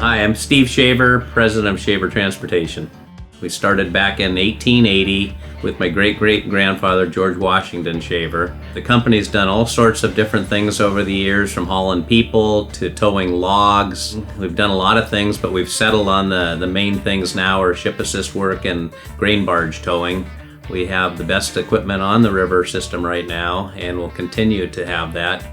Hi, I'm Steve Shaver, president of Shaver Transportation. We started back in 1880 with my great-great-grandfather, George Washington Shaver. The company's done all sorts of different things over the years, from hauling people to towing logs. We've done a lot of things, but we've settled on the main things now are ship assist work and grain barge towing. We have the best equipment on the river system right now, and we'll continue to have that.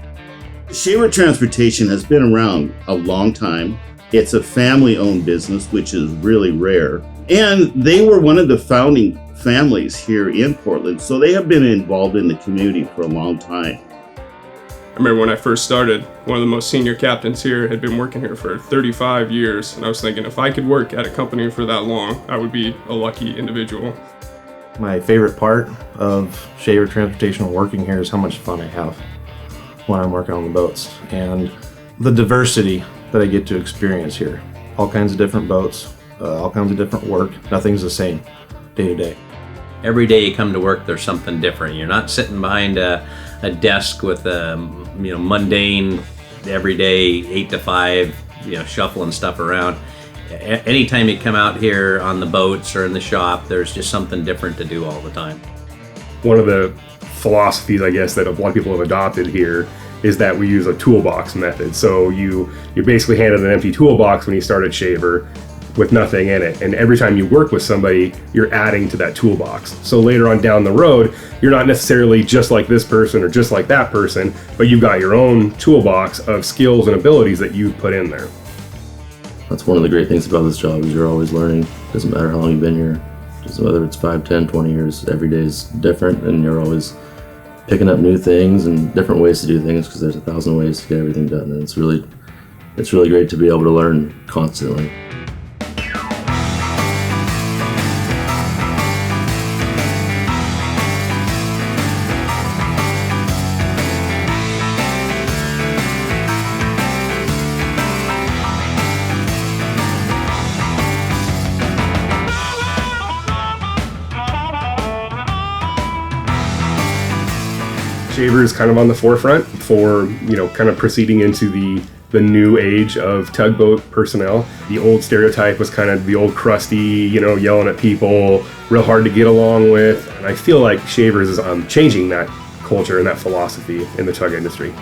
Shaver Transportation has been around a long time. It's a family-owned business, which is really rare. And they were one of the founding families here in Portland, so they have been involved in the community for a long time. I remember when I first started, one of the most senior captains here had been working here for 35 years, and I was thinking if I could work at a company for that long, I would be a lucky individual. My favorite part of Shaver Transportation working here is how much fun I have when I'm working on the boats and the diversity that I get to experience here. All kinds of different boats, all kinds of different work. Nothing's the same day to day. Every day you come to work, there's something different. You're not sitting behind a desk with a mundane, everyday 8 to 5, shuffling stuff around. Anytime you come out here on the boats or in the shop, there's just something different to do all the time. One of the philosophies, I guess, that a lot of people have adopted here is that we use a toolbox method. So you're basically handed an empty toolbox when you start at Shaver with nothing in it. And every time you work with somebody, you're adding to that toolbox. So later on down the road, you're not necessarily just like this person or just like that person, but you've got your own toolbox of skills and abilities that you've put in there. That's one of the great things about this job is you're always learning. Doesn't matter how long you've been here. Just whether it's 5, 10, 20 years, every day is different and you're always picking up new things and different ways to do things because there's 1,000 ways to get everything done. And it's really great to be able to learn constantly. Shaver is kind of on the forefront for, kind of proceeding into the new age of tugboat personnel. The old stereotype was kind of the old crusty, yelling at people, real hard to get along with. And I feel like Shavers is changing that culture and that philosophy in the tug industry.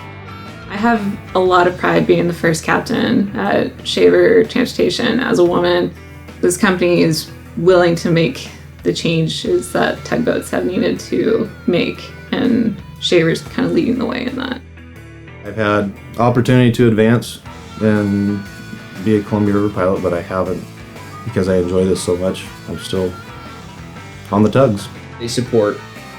I have a lot of pride being the first captain at Shaver Transportation as a woman. This company is willing to make the changes that tugboats have needed to make, and Shaver's kind of leading the way in that. I've had opportunity to advance and be a Columbia River pilot, but I haven't because I enjoy this so much. I'm still on the tugs. They support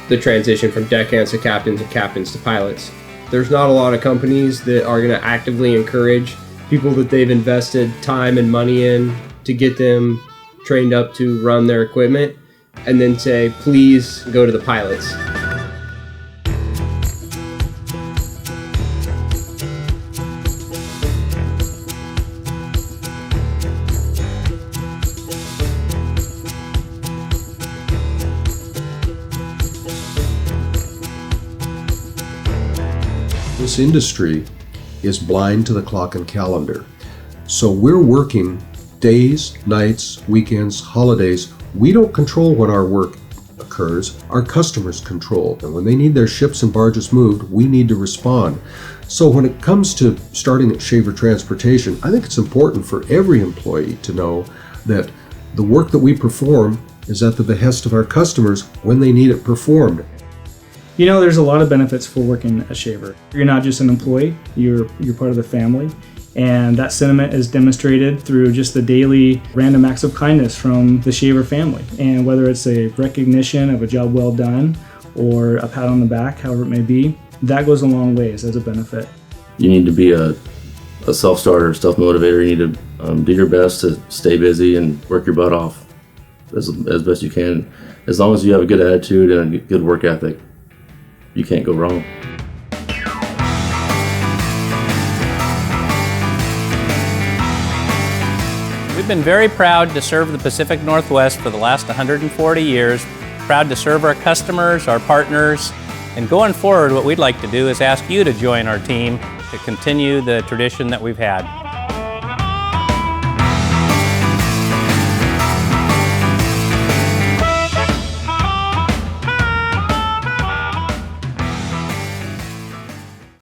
the transition from deckhands to captains and captains to pilots. There's not a lot of companies that are going to actively encourage people that they've invested time and money in to get them trained up to run their equipment and then say, please go to the pilots. This industry is blind to the clock and calendar. So we're working days, nights, weekends, holidays. We don't control when our work occurs. Our customers control. And when they need their ships and barges moved, we need to respond. So when it comes to starting at Shaver Transportation, I think it's important for every employee to know that the work that we perform is at the behest of our customers when they need it performed. There's a lot of benefits for working at Shaver. You're not just an employee, you're part of the family. And that sentiment is demonstrated through just the daily random acts of kindness from the Shaver family. And whether it's a recognition of a job well done or a pat on the back, however it may be, that goes a long ways as a benefit. You need to be a self-starter, self-motivator. You need to do your best to stay busy and work your butt off as best you can. As long as you have a good attitude and a good work ethic, you can't go wrong. We've been very proud to serve the Pacific Northwest for the last 140 years, proud to serve our customers, our partners, and going forward, what we'd like to do is ask you to join our team to continue the tradition that we've had.